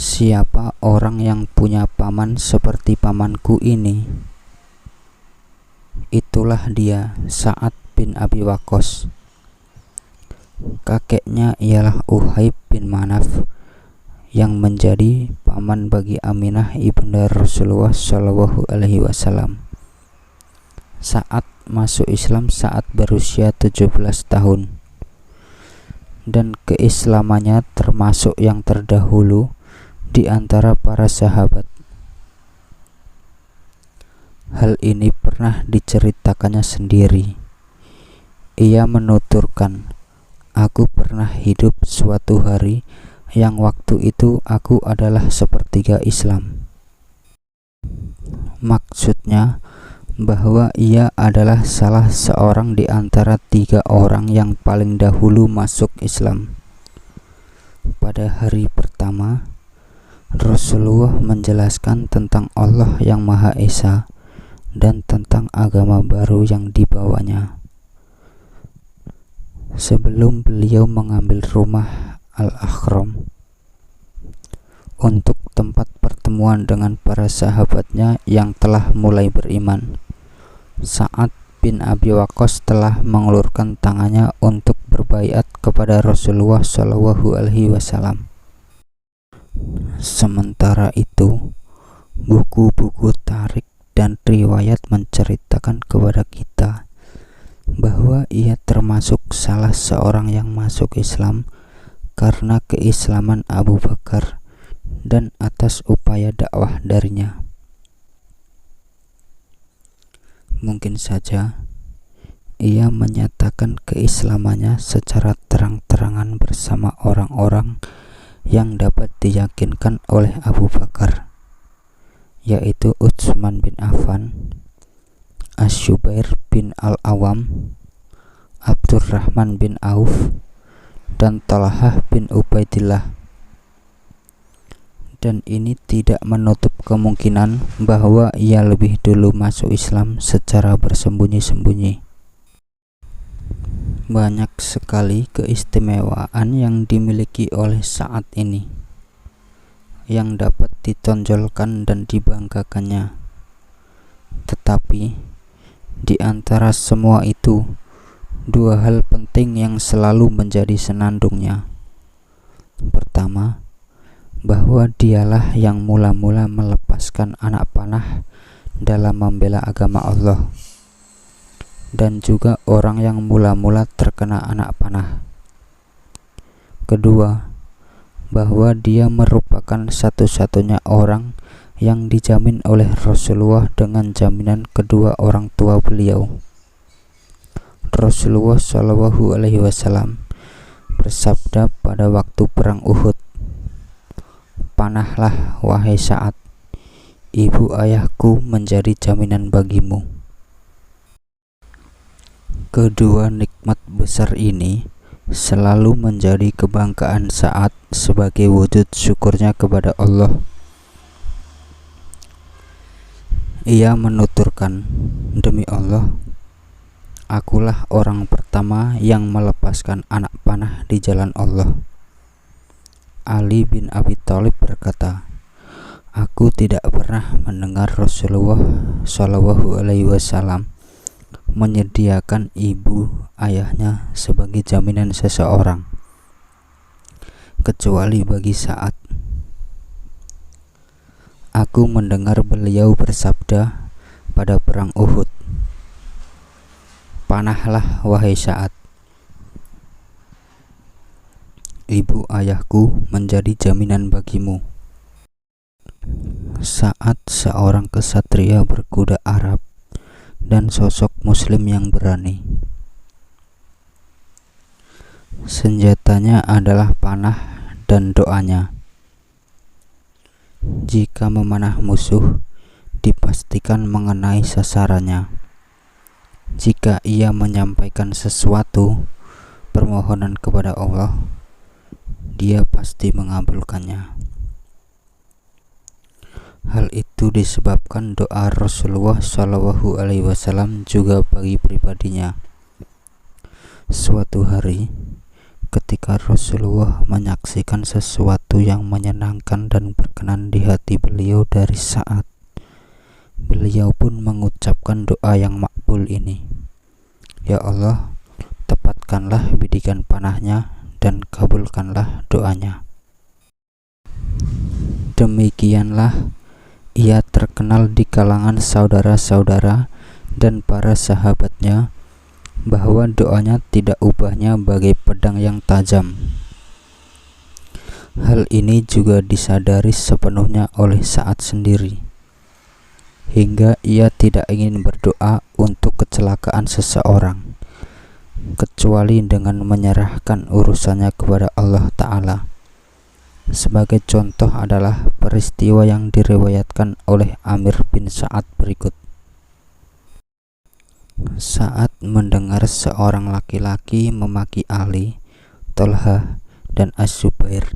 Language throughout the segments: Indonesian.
Siapa orang yang punya paman seperti pamanku ini? Itulah dia, Sa'ad bin Abi Waqqas. Kakeknya ialah Uhaib bin Manaf yang menjadi paman bagi Aminah ibunda Rasulullah Shallallahu Alaihi Wasallam. Sa'ad masuk Islam saat berusia 17 tahun, dan keislamannya termasuk yang terdahulu di antara para sahabat. Hal ini pernah diceritakannya sendiri. Ia menuturkan, "Aku pernah hidup suatu hari yang waktu itu aku adalah sepertiga Islam." Maksudnya bahwa ia adalah salah seorang di antara 3 orang yang paling dahulu masuk Islam. Pada hari pertama, Rasulullah menjelaskan tentang Allah yang Maha Esa dan tentang agama baru yang dibawanya. Sebelum beliau mengambil rumah Al-Akhram untuk tempat pertemuan dengan para sahabatnya yang telah mulai beriman, Sa'ad bin Abi Waqqas telah mengulurkan tangannya untuk berbaiat kepada Rasulullah Shallallahu Alaihi Wasallam. Sementara itu, buku-buku tarikh dan riwayat menceritakan kepada kita bahwa ia termasuk salah seorang yang masuk Islam karena keislaman Abu Bakar dan atas upaya dakwah darinya. Mungkin saja ia menyatakan keislamannya secara terang-terangan bersama orang-orang yang dapat diyakinkan oleh Abu Bakar, yaitu Utsman bin Affan, Asy-Syubair bin Al-Awam, Abdurrahman bin Auf, dan Talhah bin Ubaidillah. Dan ini tidak menutup kemungkinan bahwa ia lebih dulu masuk Islam secara bersembunyi-sembunyi. Banyak sekali keistimewaan yang dimiliki oleh Sa'ad ini yang dapat ditonjolkan dan dibanggakannya. Tetapi di antara semua itu, 2 hal penting yang selalu menjadi senandungnya. Pertama, bahwa dialah yang mula-mula melepaskan anak panah dalam membela agama Allah, dan juga orang yang mula-mula terkena anak panah. Kedua, bahwa dia merupakan satu-satunya orang yang dijamin oleh Rasulullah dengan jaminan kedua orang tua beliau. Rasulullah Shallallahu Alaihi Wasallam bersabda pada waktu perang Uhud, "Panahlah wahai Sa'ad, ibu ayahku menjadi jaminan bagimu." Kedua nikmat besar ini selalu menjadi kebanggaan Sa'ad sebagai wujud syukurnya kepada Allah. Ia menuturkan, "Demi Allah, akulah orang pertama yang melepaskan anak panah di jalan Allah." Ali bin Abi Thalib berkata, "Aku tidak pernah mendengar Rasulullah Shallallahu Alaihi Wasallam menyediakan ibu ayahnya sebagai jaminan seseorang, kecuali bagi Sa'ad. Aku mendengar beliau bersabda pada perang Uhud, 'Panahlah wahai Sa'ad, ibu ayahku menjadi jaminan bagimu.'" Sa'ad seorang kesatria berkuda Arab dan sosok muslim yang berani. Senjatanya adalah panah dan doanya. Jika memanah musuh, dipastikan mengenai sasarannya. Jika ia menyampaikan sesuatu permohonan kepada Allah, dia pasti mengabulkannya. Hal itu disebabkan doa Rasulullah Shallallahu Alaihi Wasallam juga bagi pribadinya. Suatu hari, ketika Rasulullah menyaksikan sesuatu yang menyenangkan dan berkenan di hati beliau dari Sa'ad. Beliau pun mengucapkan doa yang makbul ini, "Ya Allah, tepatkanlah bidikan panahnya dan kabulkanlah doanya." Demikianlah ia terkenal di kalangan saudara-saudara dan para sahabatnya bahwa doanya tidak ubahnya bagai pedang yang tajam. Hal ini juga disadari sepenuhnya oleh Sa'ad sendiri, hingga ia tidak ingin berdoa untuk kecelakaan seseorang, kecuali dengan menyerahkan urusannya kepada Allah Ta'ala. Sebagai contoh adalah peristiwa yang diriwayatkan oleh Amir bin Sa'ad berikut. Saat mendengar seorang laki-laki memaki Ali, Tolha, dan Az-Zubair.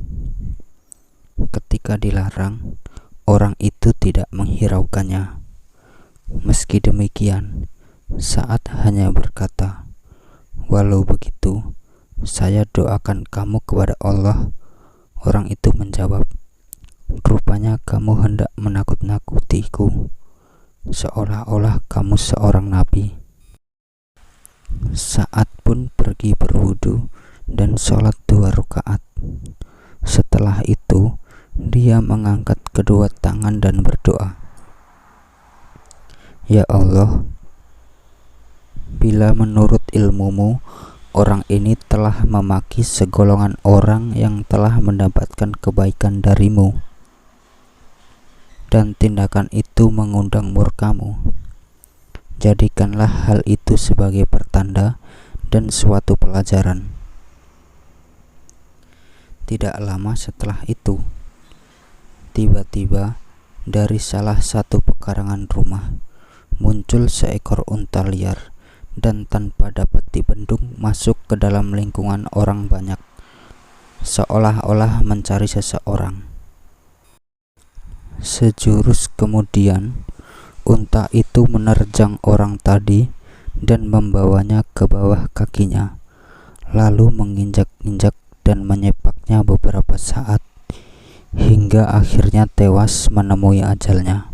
Ketika dilarang, orang itu tidak menghiraukannya. Meski demikian, Sa'ad hanya berkata, "Walau begitu, saya doakan kamu kepada Allah." Orang itu menjawab, "Rupanya kamu hendak menakut-nakutiku, seolah-olah kamu seorang nabi." Sa'ad pun pergi berwudu dan sholat 2 rakaat. Setelah itu, dia mengangkat kedua tangan dan berdoa, "Ya Allah, bila menurut ilmumu orang ini telah memaki segolongan orang yang telah mendapatkan kebaikan darimu, dan tindakan itu mengundang murkamu, jadikanlah hal itu sebagai pertanda dan suatu pelajaran." Tidak lama setelah itu, tiba-tiba dari salah satu pekarangan rumah muncul seekor unta liar dan tanpa dapat dibendung masuk ke dalam lingkungan orang banyak, seolah-olah mencari seseorang. Sejurus kemudian, unta itu menerjang orang tadi dan membawanya ke bawah kakinya, lalu menginjak-injak dan menyepaknya beberapa saat, hingga akhirnya tewas menemui ajalnya.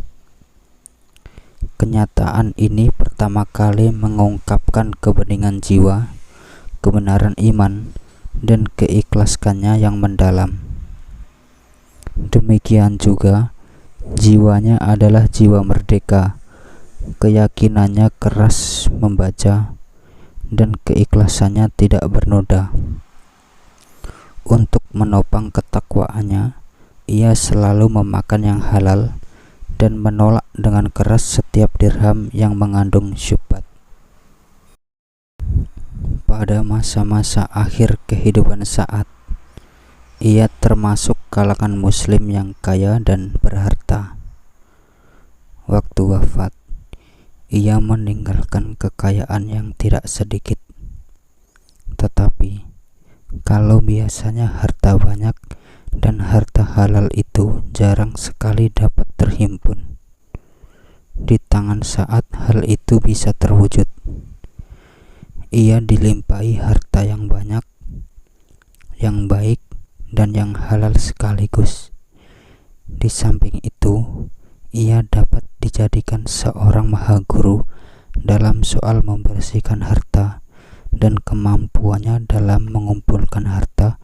Kenyataan ini pertama kali mengungkapkan kebeningan jiwa, kebenaran iman, dan keikhlaskannya yang mendalam. Demikian juga, jiwanya adalah jiwa merdeka, keyakinannya keras membaca, dan keikhlasannya tidak bernoda. Untuk menopang ketakwaannya, ia selalu memakan yang halal dan menolak dengan keras setiap dirham yang mengandung syubhat. Pada masa-masa akhir kehidupan Sa'ad, ia termasuk kalangan muslim yang kaya dan berharta. Waktu wafat, ia meninggalkan kekayaan yang tidak sedikit. Tetapi kalau biasanya harta banyak dan harta halal itu jarang sekali dapat terhimpun, di tangan Sa'ad hal itu bisa terwujud. Ia dilimpahi harta yang banyak, yang baik, dan yang halal sekaligus. Di samping itu, ia dapat dijadikan seorang mahaguru dalam soal membersihkan harta, dan kemampuannya dalam mengumpulkan harta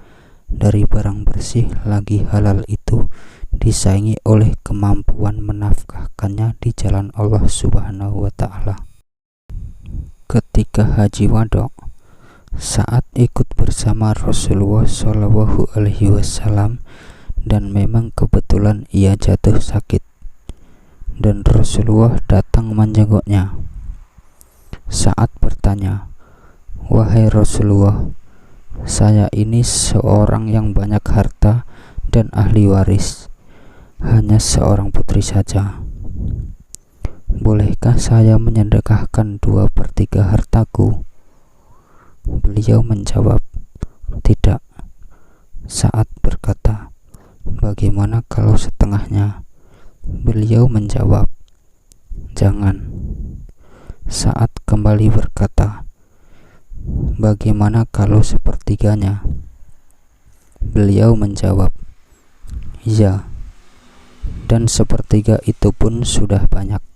dari barang bersih lagi halal itu disaingi oleh kemampuan menafkahkannya di jalan Allah Subhanahu wa Ta'ala. Ketika haji wada, Sa'ad ikut bersama Rasulullah Shallallahu Alaihi Wasallam, dan memang kebetulan ia jatuh sakit, dan Rasulullah datang menjenguknya. Sa'ad bertanya, "Wahai Rasulullah, saya ini seorang yang banyak harta dan ahli waris, hanya seorang putri saja. Bolehkah saya menyedekahkan 2/3 hartaku?" Beliau menjawab, "Tidak." Sa'ad berkata, "Bagaimana kalau setengahnya?" Beliau menjawab, "Jangan." Sa'ad kembali berkata, "Bagaimana kalau sepertiganya?" Beliau menjawab, "Iya, dan sepertiga itu pun sudah banyak."